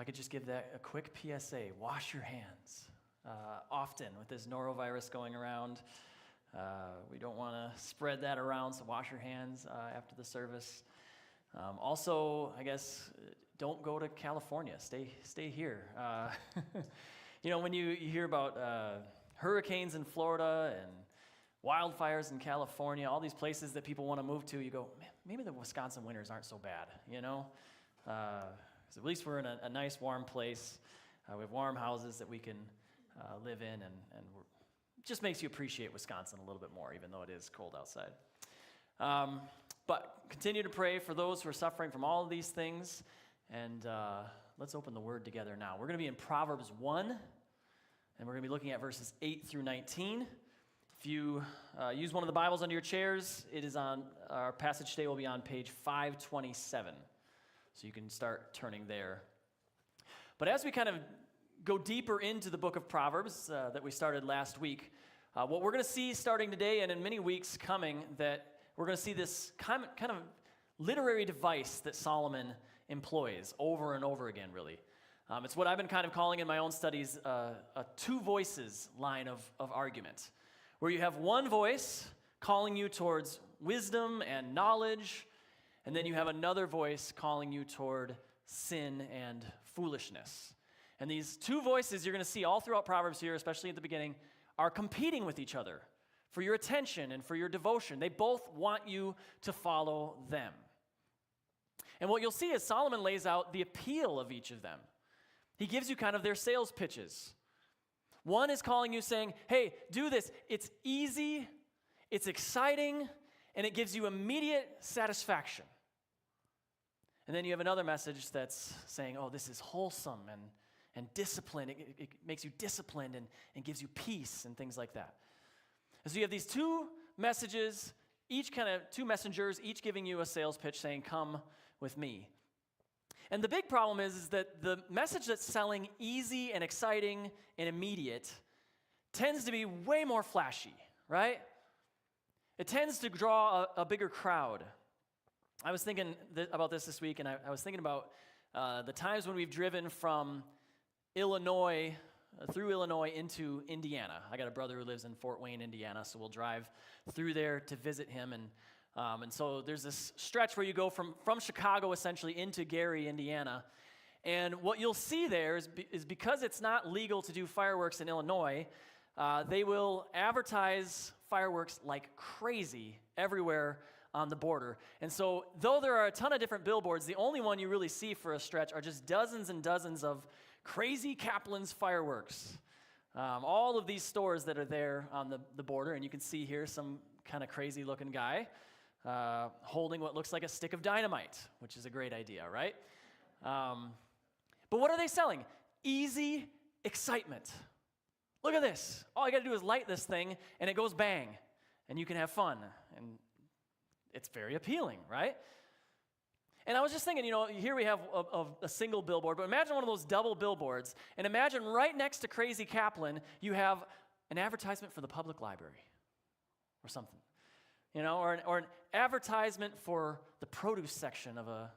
If I could just give that a quick PSA, wash your hands often with this norovirus going around. We don't want to spread that around, so wash your hands after the service. Also, I guess, don't go to California. Stay here. When you hear about hurricanes in Florida and wildfires in California, all these places that people want to move to, you go, man, maybe the Wisconsin winters aren't so bad, So at least we're in a nice, warm place. We have warm houses that we can live in, and it just makes you appreciate Wisconsin a little bit more, even though it is cold outside. But continue to pray for those who are suffering from all of these things, and let's open the Word together now. We're going to be in Proverbs 1, and we're going to be looking at verses 8 through 19. If you use one of the Bibles under your chairs, it is on, our passage today will be on page 527. So you can start turning there. But as we kind of go deeper into the book of Proverbs that we started last week, what we're going to see starting today and in many weeks coming, that we're going to see this kind of literary device that Solomon employs over and over again, really. It's what I've been kind of calling in my own studies a two voices line of argument, where you have one voice calling you towards wisdom and knowledge, and then you have another voice calling you toward sin and foolishness. And these two voices you're going to see all throughout Proverbs here, especially at the beginning, are competing with each other for your attention and for your devotion. They both want you to follow them. And what you'll see is Solomon lays out the appeal of each of them. He gives you kind of their sales pitches. One is calling you saying, hey, do this. It's easy, it's exciting, and it gives you immediate satisfaction. And then you have another message that's saying, oh, this is wholesome and disciplined. It makes you disciplined and gives you peace and things like that. And so you have these two messages, two messengers, each giving you a sales pitch saying, come with me. And the big problem is that the message that's selling easy and exciting and immediate tends to be way more flashy, right? It tends to draw a bigger crowd. I was thinking about this week, and I was thinking about the times when we've driven from Illinois, through Illinois into Indiana. I got a brother who lives in Fort Wayne, Indiana, so we'll drive through there to visit him. And so there's this stretch where you go from Chicago essentially into Gary, Indiana. And what you'll see there is because it's not legal to do fireworks in Illinois, they will advertise fireworks like crazy everywhere on the border. And so though there are a ton of different billboards, the only one you really see for a stretch are just dozens and dozens of Crazy Kaplan's fireworks. All of these stores that are there on the border, and you can see here some kind of crazy looking guy holding what looks like a stick of dynamite, which is a great idea, right? But what are they selling? Easy excitement. Look at this. All you got to do is light this thing, and it goes bang, and you can have fun. And it's very appealing, right? And I was just thinking, here we have a single billboard, but imagine one of those double billboards, and imagine right next to Crazy Kaplan, you have an advertisement for the public library or something, or an advertisement for the produce section of a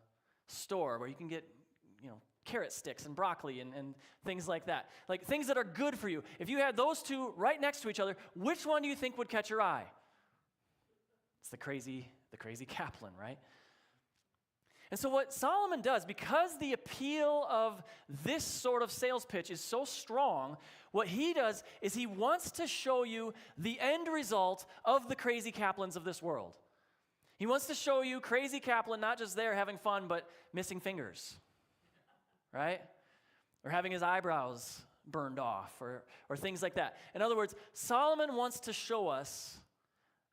store where you can get, carrot sticks and broccoli and things like that, like things that are good for you. If you had those two right next to each other, which one do you think would catch your eye? It's the crazy Kaplan, right? And so what Solomon does, because the appeal of this sort of sales pitch is so strong, what he does is he wants to show you the end result of the Crazy Kaplans of this world. He wants to show you Crazy Kaplan not just there having fun, but missing fingers, right? Or having his eyebrows burned off, or things like that. In other words, Solomon wants to show us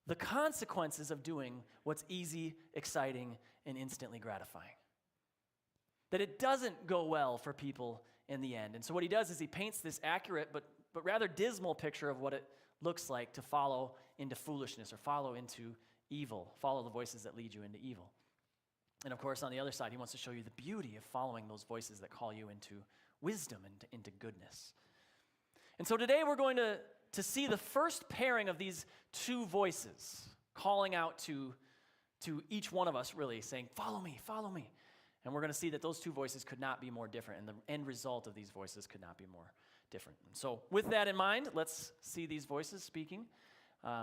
the consequences of doing what's easy, exciting, and instantly gratifying. That it doesn't go well for people in the end. And so what he does is he paints this accurate but rather dismal picture of what it looks like to follow into foolishness or follow into evil, follow the voices that lead you into evil. And of course, on the other side, he wants to show you the beauty of following those voices that call you into wisdom and into goodness. And so today we're going to see the first pairing of these two voices calling out to each one of us, really saying, follow me, follow me. And we're going to see that those two voices could not be more different, and the end result of these voices could not be more different. And so with that in mind, let's see these voices speaking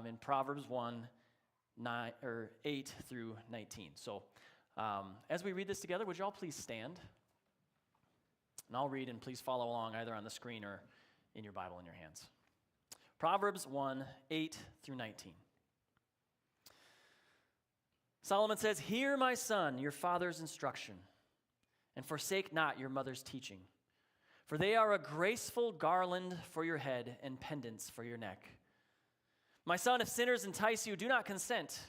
in Proverbs 8 through 19. So as we read this together, would you all please stand? And I'll read, and please follow along either on the screen or in your Bible in your hands. Proverbs 8 through 19. Solomon says, "Hear, my son, your father's instruction, and forsake not your mother's teaching. For they are a graceful garland for your head and pendants for your neck. My son, if sinners entice you, do not consent.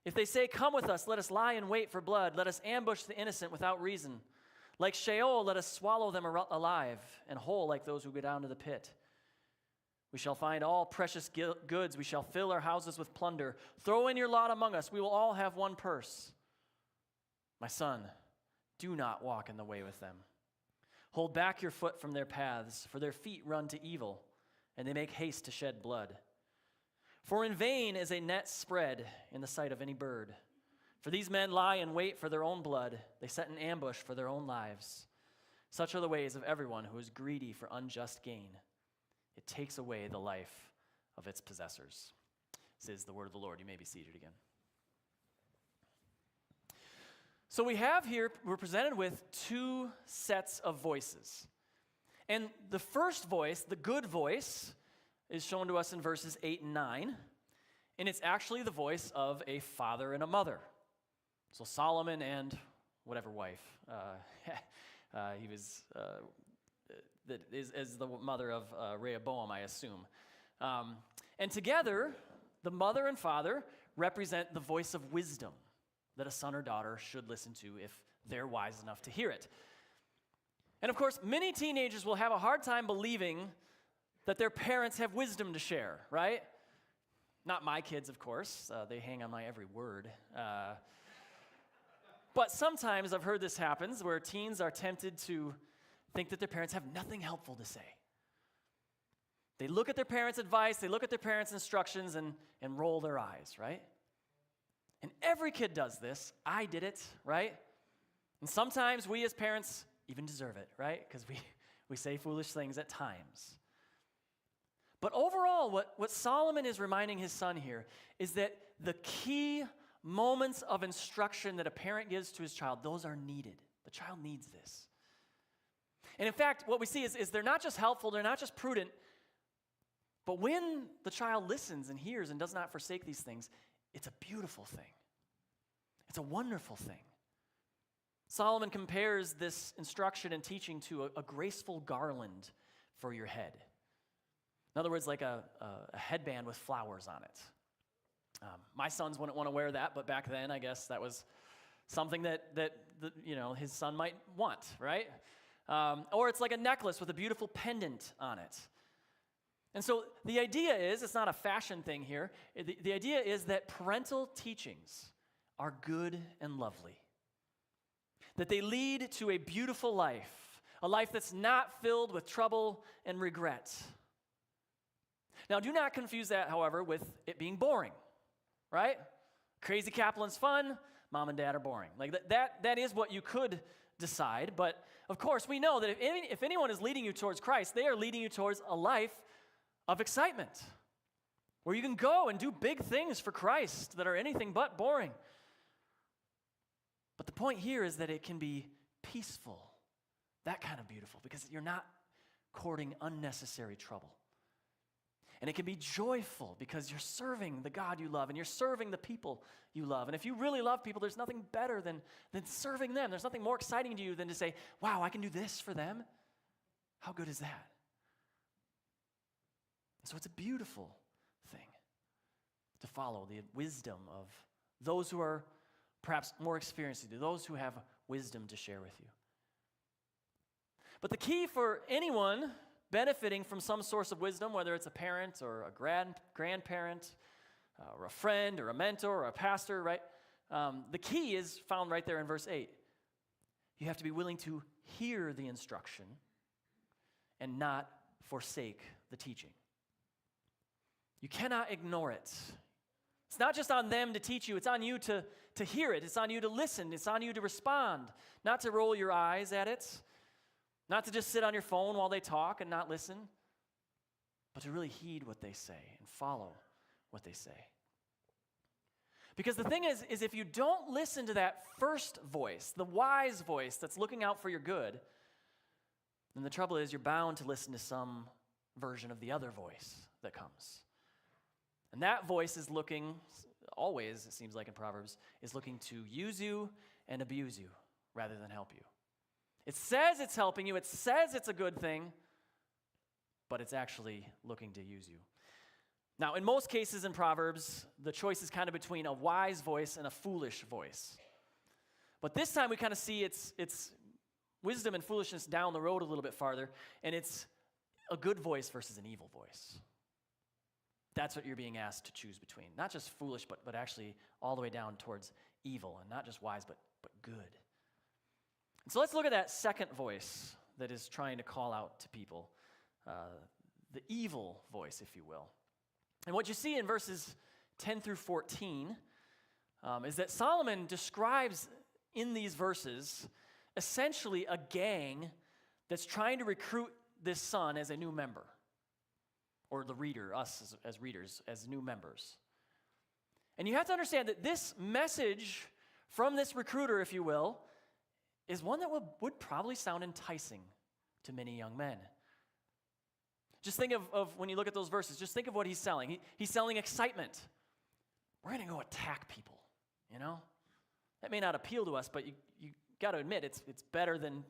If they say, 'Come with us, let us lie in wait for blood. Let us ambush the innocent without reason. Like Sheol, let us swallow them alive, and whole like those who go down to the pit. We shall find all precious goods. We shall fill our houses with plunder. Throw in your lot among us. We will all have one purse. My son, do not walk in the way with them. Hold back your foot from their paths, for their feet run to evil, and they make haste to shed blood. For in vain is a net spread in the sight of any bird. For these men lie in wait for their own blood. They set an ambush for their own lives. Such are the ways of everyone who is greedy for unjust gain. It takes away the life of its possessors." This is the word of the Lord. You may be seated again. So we're presented with two sets of voices. And the first voice, the good voice, is shown to us in verses 8 and 9. And it's actually the voice of a father and a mother. So Solomon and whatever wife he was... that is the mother of Rehoboam, I assume. And together, the mother and father represent the voice of wisdom that a son or daughter should listen to if they're wise enough to hear it. And of course, many teenagers will have a hard time believing that their parents have wisdom to share, right? Not my kids, of course. They hang on my every word. But sometimes I've heard this happens where teens are tempted to think that their parents have nothing helpful to say. They look at their parents' advice, they look at their parents' instructions and roll their eyes, right? And every kid does this. I did it, right? And sometimes we as parents even deserve it, right? Because we say foolish things at times. But overall, what Solomon is reminding his son here is that the key moments of instruction that a parent gives to his child, those are needed. The child needs this. And in fact, what we see is they're not just helpful, they're not just prudent, but when the child listens and hears and does not forsake these things, it's a beautiful thing. It's a wonderful thing. Solomon compares this instruction and teaching to a graceful garland for your head. In other words, like a headband with flowers on it. My sons wouldn't want to wear that, but back then, I guess that was something that his son might want, right? Or it's like a necklace with a beautiful pendant on it. And so the idea is, it's not a fashion thing here, the idea is that parental teachings are good and lovely. That they lead to a beautiful life, a life that's not filled with trouble and regret. Now, do not confuse that, however, with it being boring, right? Crazy Kaplan's fun, mom and dad are boring. Like that is what you could decide, but of course we know that if anyone is leading you towards Christ, they are leading you towards a life of excitement, where you can go and do big things for Christ that are anything but boring. But the point here is that it can be peaceful, that kind of beautiful, because you're not courting unnecessary trouble. And it can be joyful because you're serving the God you love and you're serving the people you love. And if you really love people, there's nothing better than serving them. There's nothing more exciting to you than to say, wow, I can do this for them. How good is that? So it's a beautiful thing to follow the wisdom of those who are perhaps more experienced, those who have wisdom to share with you. But the key for anyone benefiting from some source of wisdom, whether it's a parent or a grandparent, or a friend or a mentor or a pastor, right? The key is found right there in verse 8. You have to be willing to hear the instruction and not forsake the teaching. You cannot ignore it. It's not just on them to teach you. It's on you to hear it. It's on you to listen. It's on you to respond, not to roll your eyes at it, not to just sit on your phone while they talk and not listen, but to really heed what they say and follow what they say. Because the thing is if you don't listen to that first voice, the wise voice that's looking out for your good, then the trouble is you're bound to listen to some version of the other voice that comes. And that voice is looking, always, it seems like in Proverbs, is looking to use you and abuse you rather than help you. It says it's helping you, it says it's a good thing, but it's actually looking to use you. Now, in most cases in Proverbs, the choice is kind of between a wise voice and a foolish voice. But this time we kind of see its wisdom and foolishness down the road a little bit farther, and it's a good voice versus an evil voice. That's what you're being asked to choose between. Not just foolish, but actually all the way down towards evil, and not just wise, but good. And so let's look at that second voice that is trying to call out to people, the evil voice, if you will. And what you see in verses 10 through 14 is that Solomon describes in these verses essentially a gang that's trying to recruit this son as a new member. Or the reader, us as readers, as new members. And you have to understand that this message from this recruiter, if you will, is one that would probably sound enticing to many young men. Just think of when you look at those verses, just think of what he's selling. He's selling excitement. We're going to go attack people, you know? That may not appeal to us, but you got to admit it's better than,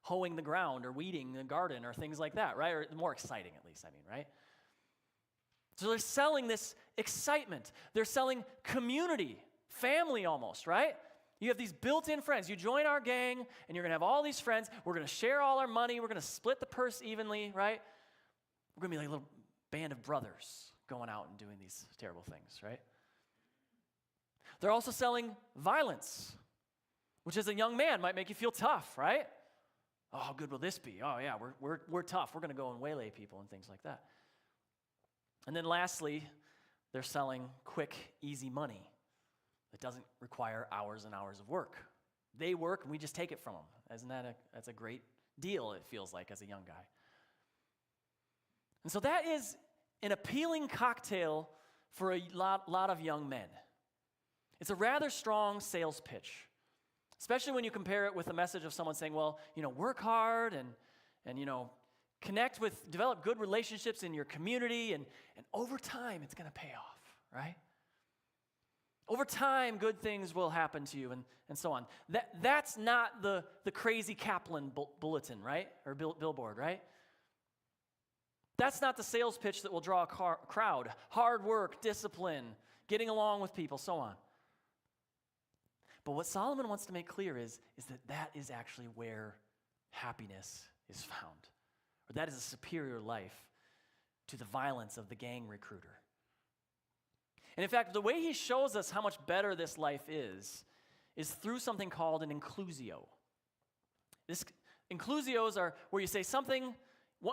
hoeing the ground or weeding the garden or things like that, right? Or more exciting at least, right? So they're selling this excitement. They're selling community, family almost, right? You have these built-in friends. You join our gang and you're going to have all these friends. We're going to share all our money. We're going to split the purse evenly, right? We're going to be like a little band of brothers going out and doing these terrible things, right? They're also selling violence, which as a young man might make you feel tough, right? Oh, how good will this be? Oh, yeah, we're tough. We're going to go and waylay people and things like that. And then lastly, they're selling quick, easy money that doesn't require hours and hours of work. They work, and we just take it from them. That's a great deal, it feels like, as a young guy. And so that is an appealing cocktail for a lot of young men. It's a rather strong sales pitch. Especially when you compare it with the message of someone saying, well, work hard and develop good relationships in your community, and over time it's going to pay off, right? Over time, good things will happen to you, and so on. That's not the crazy Kaplan bulletin, right? Or billboard, right? That's not the sales pitch that will draw a crowd. Hard work, discipline, getting along with people, so on. But what Solomon wants to make clear is that is actually where happiness is found. Or that is a superior life to the violence of the gang recruiter. And in fact, the way he shows us how much better this life is through something called an inclusio. Inclusios are where you say something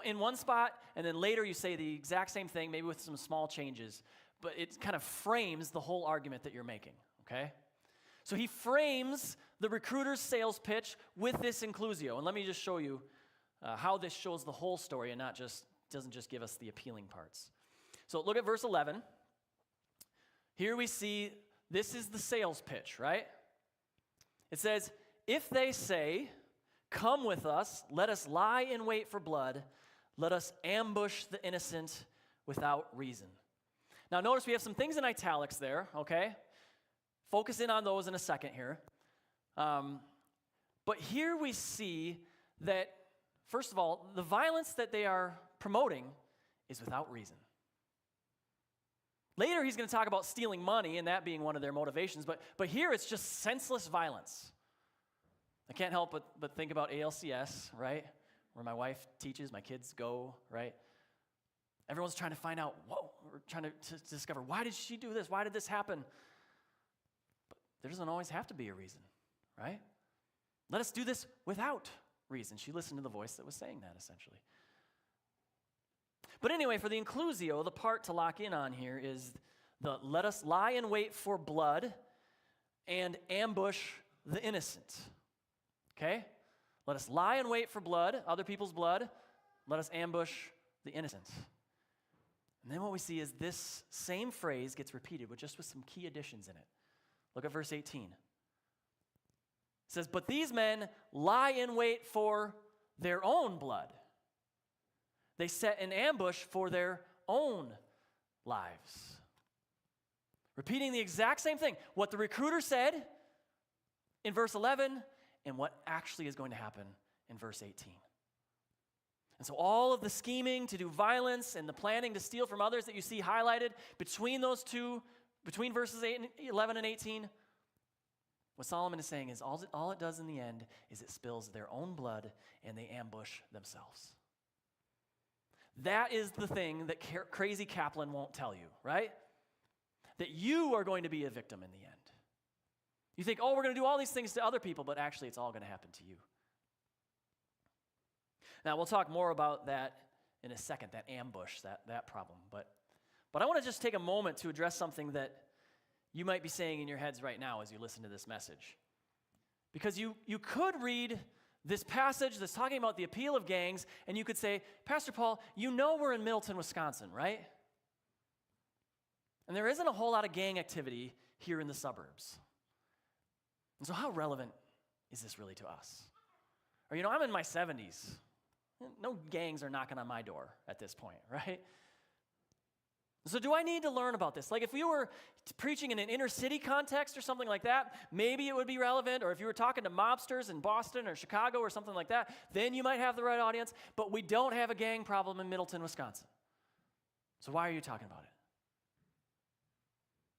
in one spot, and then later you say the exact same thing, maybe with some small changes, but it kind of frames the whole argument that you're making, okay? So he frames the recruiter's sales pitch with this inclusio. And let me just show you how this shows the whole story and doesn't just give us the appealing parts. So look at verse 11. Here we see this is the sales pitch, right? It says, if they say, come with us, let us lie in wait for blood, let us ambush the innocent without reason. Now notice we have some things in italics there, okay? Focus in on those in a second here. But here we see that, first of all, the violence that they are promoting is without reason. Later, he's going to talk about stealing money and that being one of their motivations, but here it's just senseless violence. I can't help but think about ALCS, right? Where my wife teaches, my kids go, right? Everyone's trying to find out, we're trying to discover, why did she do this? Why did this happen? There doesn't always have to be a reason, right? Let us do this without reason. She listened to the voice that was saying that, essentially. But anyway, for the inclusio, the part to lock in on here is let us lie in wait for blood and ambush the innocent. Okay? Let us lie in wait for blood, other people's blood. Let us ambush the innocent. And then what we see is this same phrase gets repeated, but just with some key additions in it. Look at verse 18. It says, but these men lie in wait for their own blood. They set an ambush for their own lives. Repeating the exact same thing. What the recruiter said in verse 11 and what actually is going to happen in verse 18. And so all of the scheming to do violence and the planning to steal from others that you see highlighted between those two, between verses 11 and 18, what Solomon is saying is all it does in the end is it spills their own blood and they ambush themselves. That is the thing that crazy Kaplan won't tell you, right? That you are going to be a victim in the end. You think, oh, we're going to do all these things to other people, but actually it's all going to happen to you. Now, we'll talk more about that in a second, that ambush, that problem. But I want to just take a moment to address something that you might be saying in your heads right now as you listen to this message. Because you could read this passage that's talking about the appeal of gangs, and you could say, Pastor Paul, you know we're in Middleton, Wisconsin, right? And there isn't a whole lot of gang activity here in the suburbs. And so how relevant is this really to us? Or, I'm in my 70s. No gangs are knocking on my door at this point, right? So do I need to learn about this? Like if we were preaching in an inner city context or something like that, maybe it would be relevant. Or if you were talking to mobsters in Boston or Chicago or something like that, then you might have the right audience. But we don't have a gang problem in Middleton, Wisconsin. So why are you talking about it?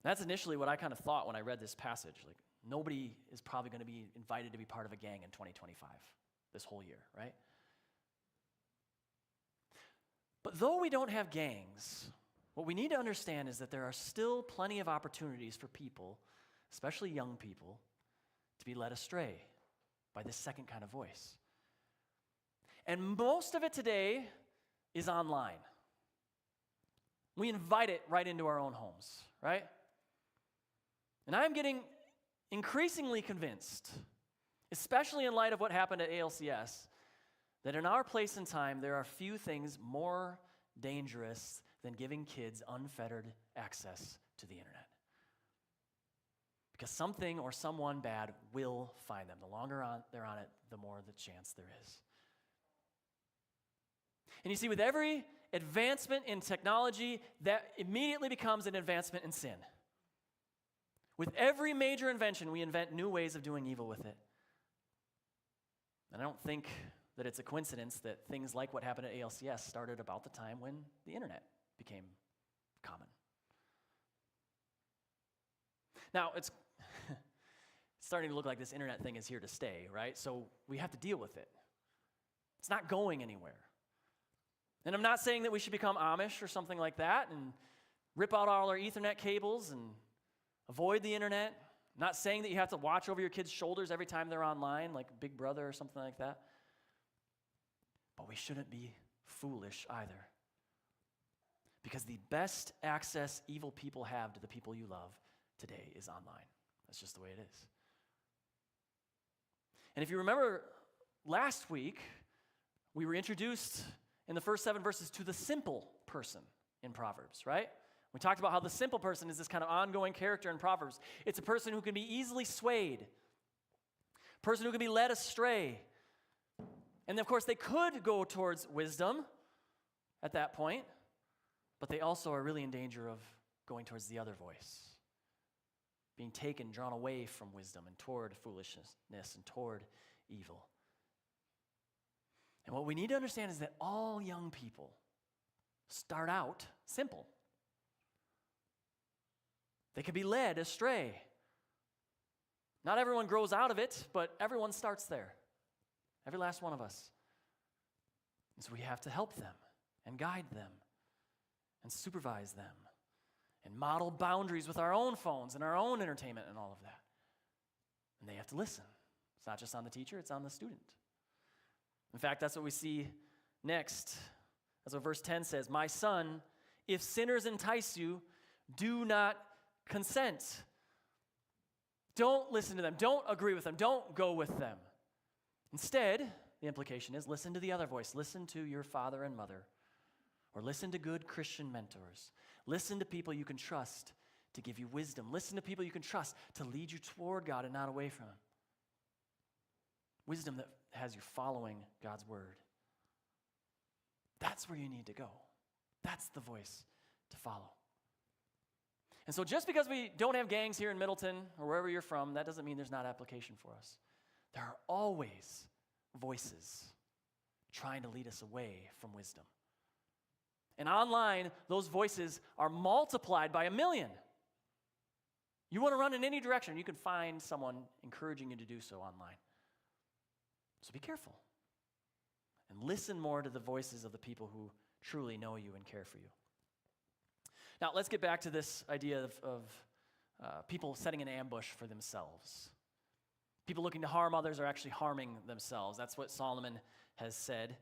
That's initially what I kind of thought when I read this passage. Like nobody is probably going to be invited to be part of a gang in 2025, this whole year, right? But though we don't have gangs, what we need to understand is that there are still plenty of opportunities for people, especially young people, to be led astray by this second kind of voice. And most of it today is online. We invite it right into our own homes, right? And I'm getting increasingly convinced, especially in light of what happened at ALCS, that in our place and time, there are few things more dangerous than giving kids unfettered access to the internet. Because something or someone bad will find them. The longer they're on it, the more the chance there is. And you see, with every advancement in technology, that immediately becomes an advancement in sin. With every major invention, we invent new ways of doing evil with it. And I don't think that it's a coincidence that things like what happened at ALCS started about the time when the internet became common. Now, it's starting to look like this internet thing is here to stay, right? So we have to deal with it. It's not going anywhere. And I'm not saying that we should become Amish or something like that and rip out all our Ethernet cables and avoid the internet. I'm not saying that you have to watch over your kids' shoulders every time they're online, like Big Brother or something like that. But we shouldn't be foolish either. Because the best access evil people have to the people you love today is online. That's just the way it is. And if you remember last week, we were introduced in the first 7 verses to the simple person in Proverbs, right? We talked about how the simple person is this kind of ongoing character in Proverbs. It's a person who can be easily swayed, a person who can be led astray. And of course, they could go towards wisdom at that point, but they also are really in danger of going towards the other voice, being taken, drawn away from wisdom and toward foolishness and toward evil. And what we need to understand is that all young people start out simple. They can be led astray. Not everyone grows out of it, but everyone starts there. Every last one of us. And so we have to help them and guide them and supervise them and model boundaries with our own phones and our own entertainment and all of that. And they have to listen. It's not just on the teacher, it's on the student. In fact, that's what we see next. That's what verse 10 says. My son, if sinners entice you, Do not consent. Don't listen to them. Don't agree with them. Don't go with them. Instead, the implication is listen to the other voice. Listen to your father and mother. Or listen to good Christian mentors. Listen to people you can trust to give you wisdom. Listen to people you can trust to lead you toward God and not away from Him. Wisdom that has you following God's word. That's where you need to go. That's the voice to follow. And so just because we don't have gangs here in Middleton or wherever you're from, that doesn't mean there's not application for us. There are always voices trying to lead us away from wisdom. And online, those voices are multiplied by 1,000,000. You want to run in any direction, you can find someone encouraging you to do so online. So be careful. And listen more to the voices of the people who truly know you and care for you. Now, let's get back to this idea of people setting an ambush for themselves. People looking to harm others are actually harming themselves. That's what Solomon has said.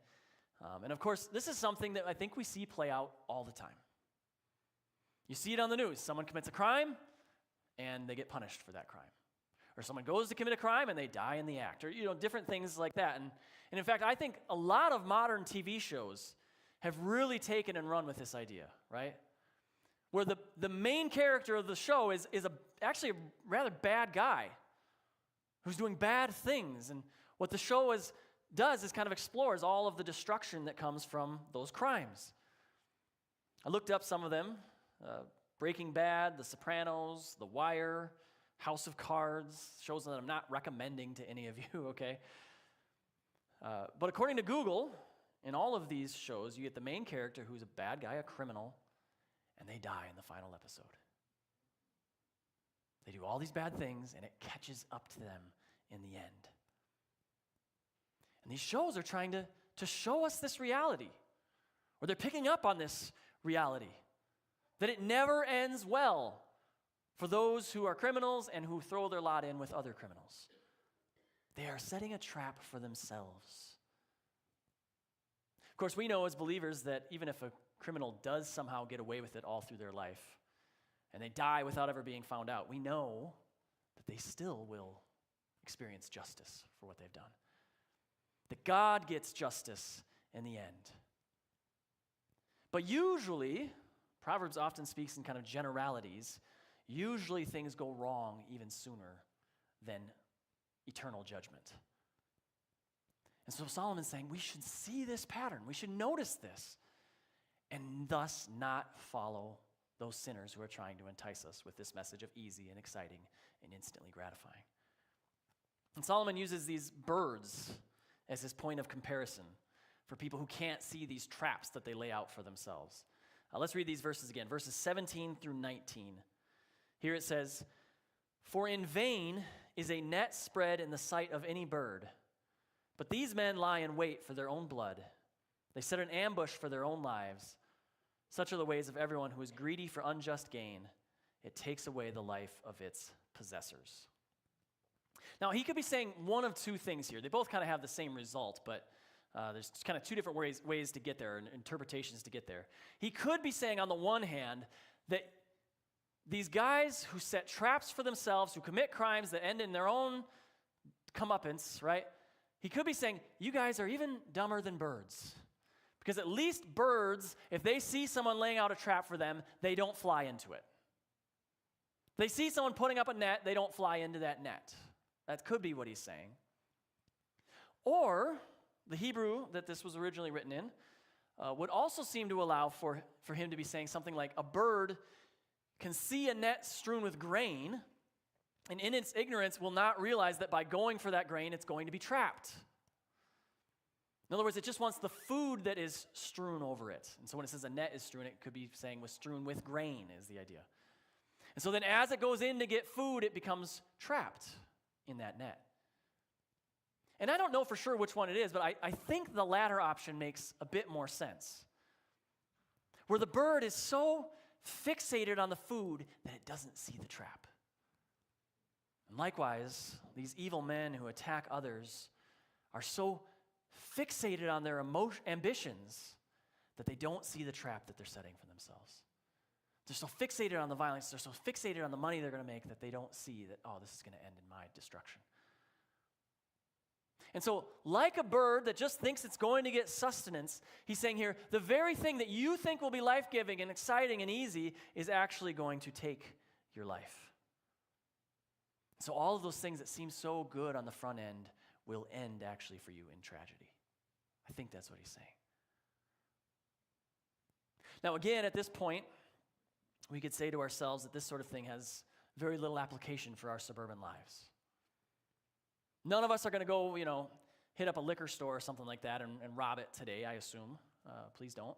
And of course, this is something that I think we see play out all the time. You see it on the news. Someone commits a crime, and they get punished for that crime. Or someone goes to commit a crime, and they die in the act. Or, different things like that. And in fact, I think a lot of modern TV shows have really taken and run with this idea, right? Where the main character of the show is actually a rather bad guy who's doing bad things. And what the show does is kind of explores all of the destruction that comes from those crimes. I looked up some of them. Breaking Bad, The Sopranos, The Wire, House of Cards, shows that I'm not recommending to any of you, okay? But according to Google, in all of these shows, you get the main character who's a bad guy, a criminal, and they die in the final episode. They do all these bad things, and it catches up to them in the end. And these shows are trying to show us this reality, or they're picking up on this reality, that it never ends well for those who are criminals and who throw their lot in with other criminals. They are setting a trap for themselves. Of course, we know as believers that even if a criminal does somehow get away with it all through their life, and they die without ever being found out, we know that they still will experience justice for what they've done. That God gets justice in the end. But usually, Proverbs often speaks in kind of generalities. Usually things go wrong even sooner than eternal judgment. And so Solomon's saying we should see this pattern. We should notice this and thus not follow those sinners who are trying to entice us with this message of easy and exciting and instantly gratifying. And Solomon uses these birds as his point of comparison for people who can't see these traps that they lay out for themselves. Let's read these verses again, verses 17 through 19. Here it says, "For in vain is a net spread in the sight of any bird, but these men lie in wait for their own blood. They set an ambush for their own lives. Such are the ways of everyone who is greedy for unjust gain. It takes away the life of its possessors." Now, he could be saying one of two things here. They both kind of have the same result, but there's kind of two different ways to get there and interpretations to get there. He could be saying, on the one hand, that these guys who set traps for themselves, who commit crimes that end in their own comeuppance, right? He could be saying, you guys are even dumber than birds. Because at least birds, if they see someone laying out a trap for them, they don't fly into it. They see someone putting up a net, they don't fly into that net. That could be what he's saying. Or the Hebrew that this was originally written in would also seem to allow for him to be saying something like a bird can see a net strewn with grain, and in its ignorance will not realize that by going for that grain, it's going to be trapped. In other words, it just wants the food that is strewn over it. And so when it says a net is strewn, it could be saying was strewn with grain is the idea. And so then as it goes in to get food, it becomes trapped in that net. And I don't know for sure which one it is, but I think the latter option makes a bit more sense. Where the bird is so fixated on the food that it doesn't see the trap. And likewise, these evil men who attack others are so fixated on their ambitions that they don't see the trap that they're setting for themselves. They're so fixated on the violence, they're so fixated on the money they're going to make that they don't see that, oh, this is going to end in my destruction. And so, like a bird that just thinks it's going to get sustenance, he's saying here, the very thing that you think will be life-giving and exciting and easy is actually going to take your life. So all of those things that seem so good on the front end will end actually for you in tragedy. I think that's what he's saying. Now again, at this point, we could say to ourselves that this sort of thing has very little application for our suburban lives. None of us are going to go, hit up a liquor store or something like that and rob it today, I assume. Please don't.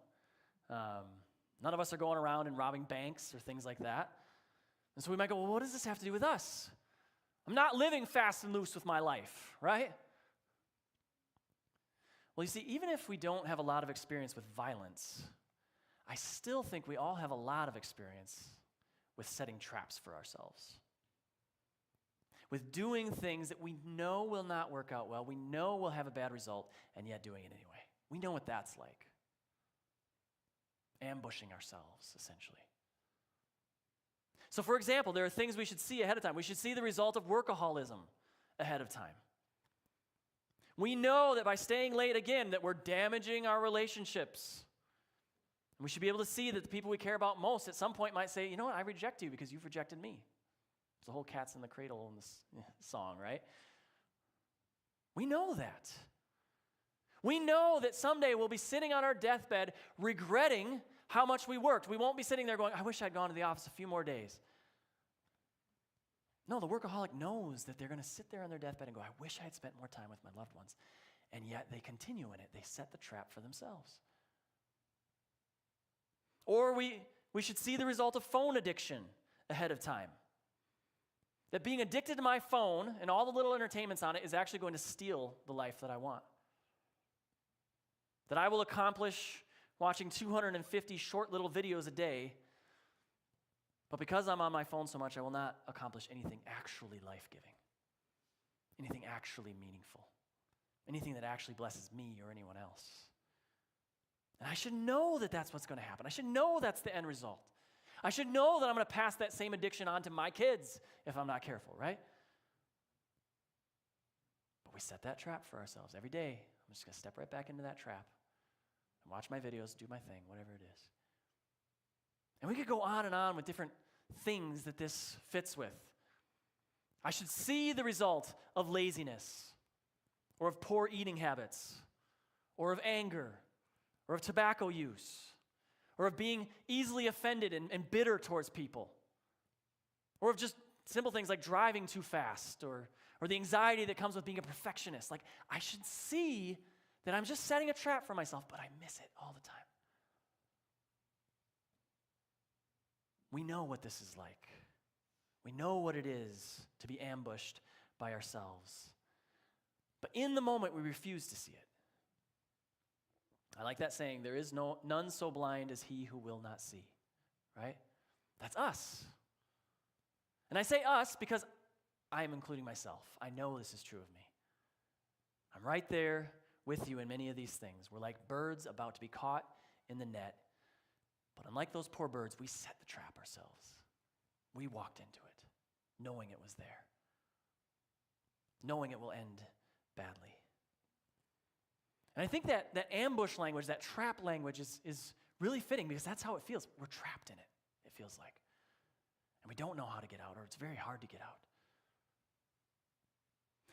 None of us are going around and robbing banks or things like that. And so we might go, well, what does this have to do with us? I'm not living fast and loose with my life, right? Well, you see, even if we don't have a lot of experience with violence, I still think we all have a lot of experience with setting traps for ourselves. With doing things that we know will not work out well, we know will have a bad result, and yet doing it anyway. We know what that's like. Ambushing ourselves, essentially. So, for example, there are things we should see ahead of time. We should see the result of workaholism ahead of time. We know that by staying late again, that we're damaging our relationships. And we should be able to see that the people we care about most at some point might say, you know what, I reject you because you've rejected me. It's the whole cat's in the cradle in this song, right? We know that. We know that someday we'll be sitting on our deathbed regretting how much we worked. We won't be sitting there going, I wish I'd gone to the office a few more days. No, the workaholic knows that they're going to sit there on their deathbed and go, I wish I had spent more time with my loved ones. And yet they continue in it. They set the trap for themselves. Or we should see the result of phone addiction ahead of time. That being addicted to my phone and all the little entertainments on it is actually going to steal the life that I want. That I will accomplish watching 250 short little videos a day, but because I'm on my phone so much, I will not accomplish anything actually life-giving, anything actually meaningful, anything that actually blesses me or anyone else. And I should know that that's what's going to happen. I should know that's the end result. I should know that I'm going to pass that same addiction on to my kids if I'm not careful, right? But we set that trap for ourselves every day. I'm just going to step right back into that trap and watch my videos, do my thing, whatever it is. And we could go on and on with different things that this fits with. I should see the result of laziness, or of poor eating habits, or of anger, or of tobacco use, or of being easily offended and bitter towards people, or of just simple things like driving too fast, or the anxiety that comes with being a perfectionist. Like, I should see that I'm just setting a trap for myself, but I miss it all the time. We know what this is like. We know what it is to be ambushed by ourselves. But in the moment, we refuse to see it. I like that saying, there is none so blind as he who will not see, right? That's us. And I say us because I am including myself. I know this is true of me. I'm right there with you in many of these things. We're like birds about to be caught in the net. But unlike those poor birds, we set the trap ourselves. We walked into it, knowing it was there, knowing it will end badly. And I think that ambush language, that trap language is really fitting because that's how it feels. We're trapped in it, it feels like. And we don't know how to get out, or it's very hard to get out.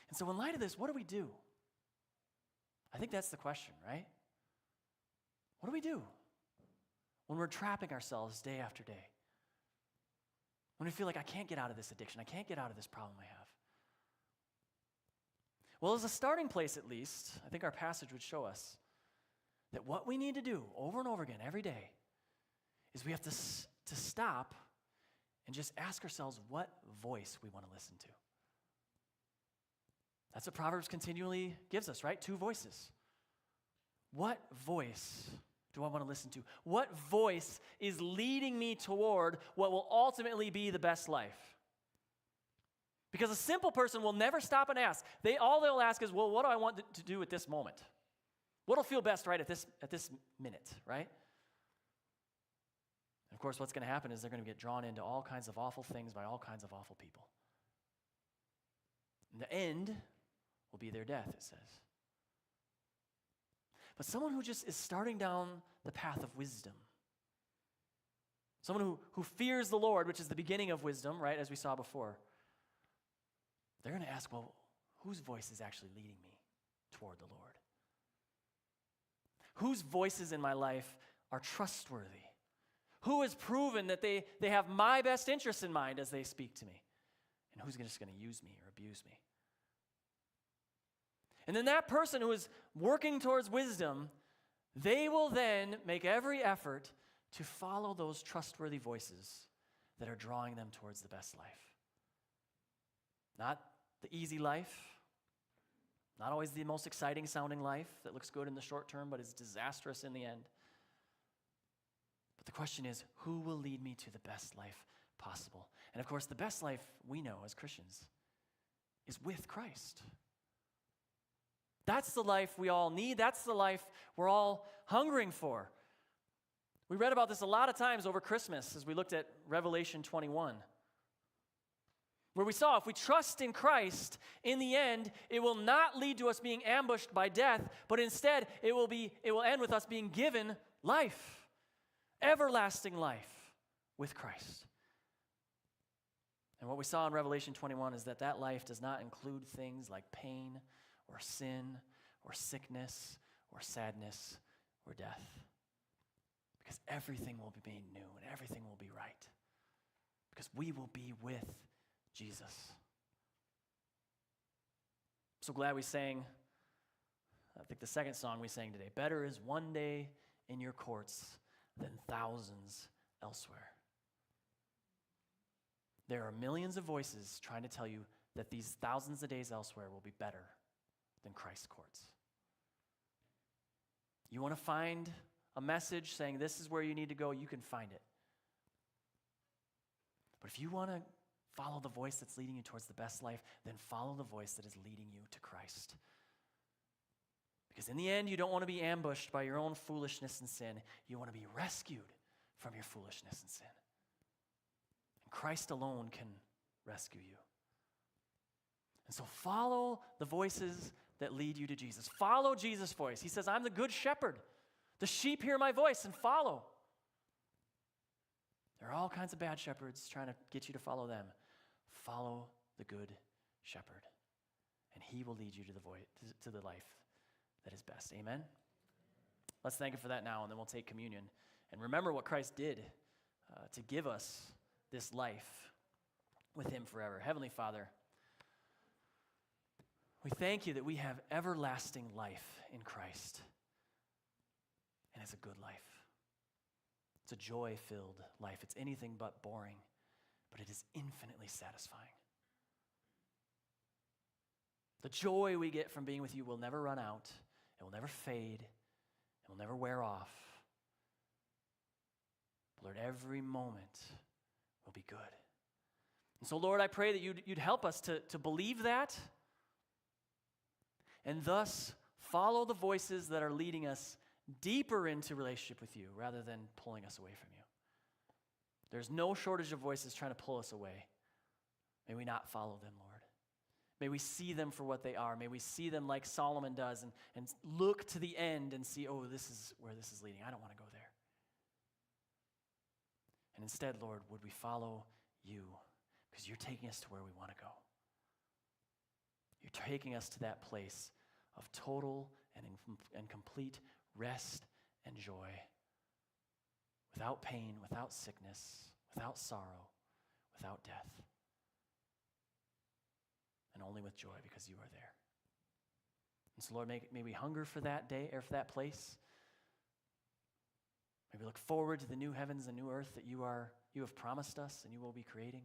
And so in light of this, what do? I think that's the question, right? What do we do when we're trapping ourselves day after day? When we feel like I can't get out of this addiction, I can't get out of this problem I have. Well, as a starting place at least, I think our passage would show us that what we need to do over and over again every day is we have to stop and just ask ourselves what voice we want to listen to. That's what Proverbs continually gives us, right? 2 voices. What voice do I want to listen to? What voice is leading me toward what will ultimately be the best life? Because a simple person will never stop and ask. All they'll ask is, well, what do I want to do at this moment? What'll feel best right at this minute, right? And of course, what's going to happen is they're going to get drawn into all kinds of awful things by all kinds of awful people. And the end will be their death, it says. But someone who just is starting down the path of wisdom, someone who fears the Lord, which is the beginning of wisdom, right, as we saw before, they're going to ask, well, whose voice is actually leading me toward the Lord? Whose voices in my life are trustworthy? Who has proven that they have my best interests in mind as they speak to me? And who's just going to use me or abuse me? And then that person who is working towards wisdom, they will then make every effort to follow those trustworthy voices that are drawing them towards the best life. Not the easy life, not always the most exciting sounding life that looks good in the short term but is disastrous in the end. But the question is, who will lead me to the best life possible? And of course, the best life we know as Christians is with Christ. That's the life we all need. That's the life we're all hungering for. We read about this a lot of times over Christmas as we looked at Revelation 21, where we saw if we trust in Christ, in the end, it will not lead to us being ambushed by death, but instead it will end with us being given life, everlasting life with Christ. And what we saw in Revelation 21 is that life does not include things like pain or sin or sickness or sadness or death. Because everything will be made new and everything will be right. Because we will be with Jesus. I'm so glad we sang, I think the second song we sang today, better is one day in your courts than thousands elsewhere. There are millions of voices trying to tell you that these thousands of days elsewhere will be better than Christ's courts. You want to find a message saying this is where you need to go, you can find it. But if you want to follow the voice that's leading you towards the best life, then follow the voice that is leading you to Christ. Because in the end, you don't want to be ambushed by your own foolishness and sin. You want to be rescued from your foolishness and sin. And Christ alone can rescue you. And so follow the voices that lead you to Jesus. Follow Jesus' voice. He says, I'm the good shepherd. The sheep hear my voice and follow. There are all kinds of bad shepherds trying to get you to follow them. Follow the good shepherd, and he will lead you to the life that is best. Amen? Let's thank him for that now, and then we'll take communion. And remember what Christ did to give us this life with him forever. Heavenly Father, we thank you that we have everlasting life in Christ. And it's a good life. It's a joy-filled life. It's anything but boring, but it is infinitely satisfying. The joy we get from being with you will never run out. It will never fade. It will never wear off. Lord, every moment will be good. And so, Lord, I pray that you'd help us to believe that and thus follow the voices that are leading us deeper into relationship with you rather than pulling us away from you. There's no shortage of voices trying to pull us away. May we not follow them, Lord. May we see them for what they are. May we see them like Solomon does and look to the end and see, oh, this is where this is leading. I don't want to go there. And instead, Lord, would we follow you because you're taking us to where we want to go. You're taking us to that place of total and complete rest and joy, without pain, without sickness, without sorrow, without death, and only with joy because you are there. And so, Lord, may we hunger for that day or for that place. May we look forward to the new heavens and new earth that you have promised us and you will be creating.